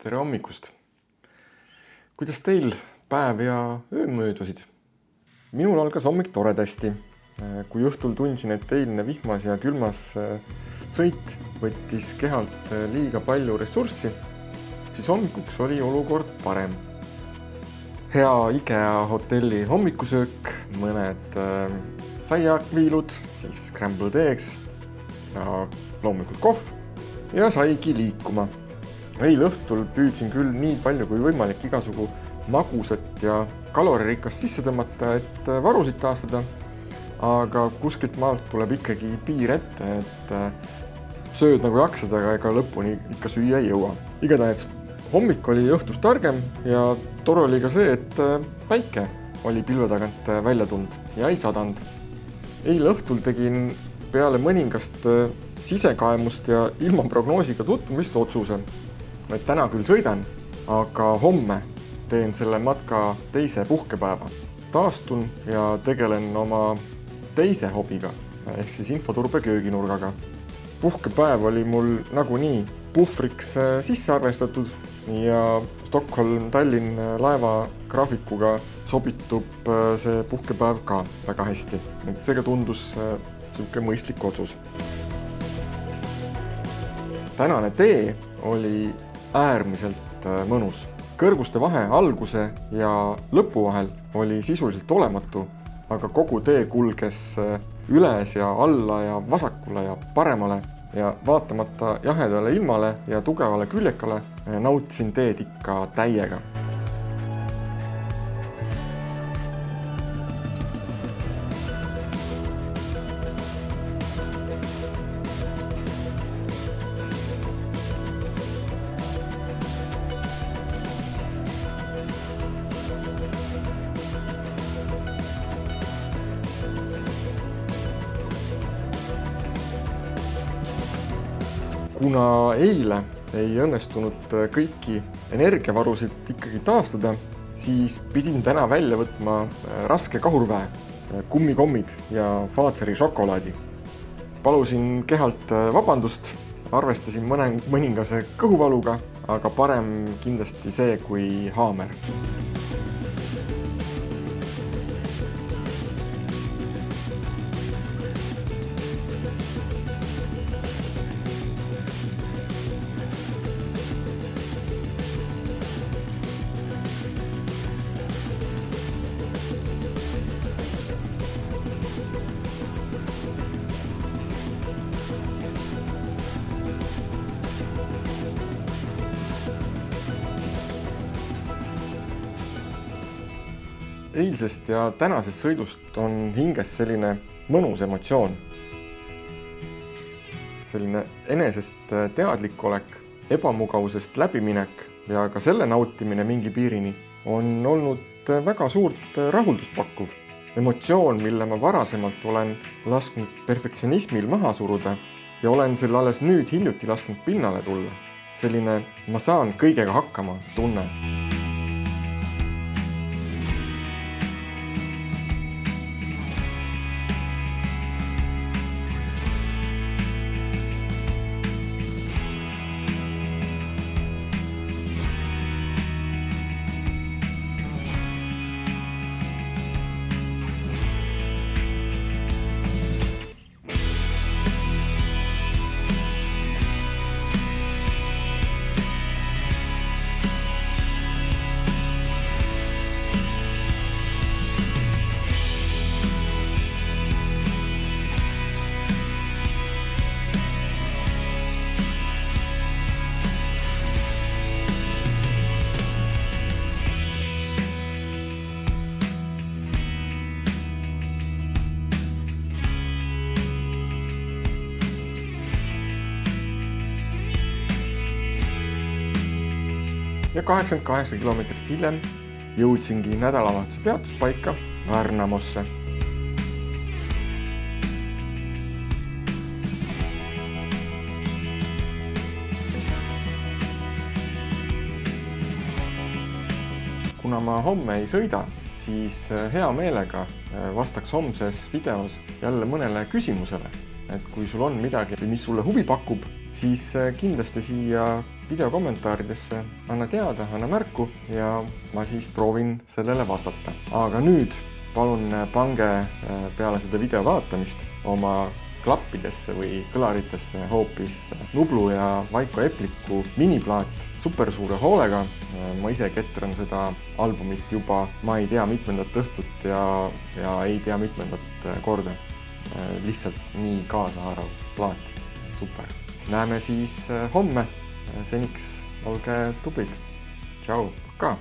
Tere hommikust! Kuidas teil päev ja öö möödusid? Minul algas hommik toredasti. Kui õhtul tundsin, et eilne vihmas ja külmas sõit võttis kehalt liiga palju ressurssi, siis hommikuks oli olukord parem. Hea IKEA hotelli hommikusöök, mõned saiaviilud, siis scrambled eggs ja loomulikult kohv ja saigi liikuma. Eile õhtul püüdsin küll nii palju kui võimalik igasugu magusat ja kaloririkast sisse tõmmata, et varusid taastada, aga kuskilt maalt tuleb ikkagi piir ette, et sööd nagu jaksad, aga ega lõpuni ikka süüa ei jõua. Igatahes hommik oli õhtust targem ja tore oli ka see, et päike oli pilve tagant välja tulnud ja ei sadanud. Eile õhtul tegin peale mõningast sisekaemust ja ilma prognoosiga tutvumist otsuse, et täna küll sõidan, aga homme teen selle matka teise puhkepäeva. Taastun ja tegelen oma teise hobiga, ehk siis infoturbe kööginurgaga. Puhkepäev oli mul nagunii puhvriks sisse arvestatud ja Stockholm-Tallinn laeva graafikuga sobitub see puhkepäev ka väga hästi. Seega tundus siuke mõistlik otsus. Tänane tee oli äärmiselt mõnus. Kõrguste vahe alguse ja lõpu vahel oli sisuliselt olematu, aga kogu tee kulges üles ja alla ja vasakule ja paremale ja vaatamata jahedale ilmale ja tugevale küljekale nautisin teed ikka täiega. Kuna eile ei õnnestunud kõiki energiavarusid ikkagi taastada, siis pidin täna välja võtma raske kahurväe, kummikommid ja Fazeri šokolaadi. Palusin kehalt vabandust, arvestasin mõningase kõhuvaluga, aga parem kindlasti see kui haamer. Eilsest ja tänasest sõidust on hinges selline mõnus emotsioon. Selline enesest teadlik olek, ebamugavusest läbiminek ja ka selle nautimine mingi piirini on olnud väga suurt rahuldust pakkuv. Emotsioon, mille ma varasemalt olen lasknud perfektsionismil maha suruda ja olen selle alles nüüd hiljuti lasknud pinnale tulla. Selline ma saan kõigega hakkama tunne. Ja 88 kilomeetrit hiljem jõudsingi nädalavahetuse peatuspaika Värnamosse. Kuna ma homme ei sõida, siis hea meelega vastaks homses videos jälle mõnele küsimusele. Et kui sul on midagi, mis sulle huvi pakub, siis kindlasti siia video kommentaaridesse anna teada, anna märku ja ma siis proovin sellele vastata. Aga nüüd palun pange peale seda video vaatamist oma klappidesse või kõlaritesse hoopis Nublu ja Vaiko Epliku miniplaat supersuure hoolega. Ma ise ketran seda albumit juba, ma ei tea mitmendat õhtut ja ei tea mitmendat korda. Lihtsalt nii kaasahaarav plaat. Super. Näeme siis homme. Seniks olge tublid. Tšau. Ka.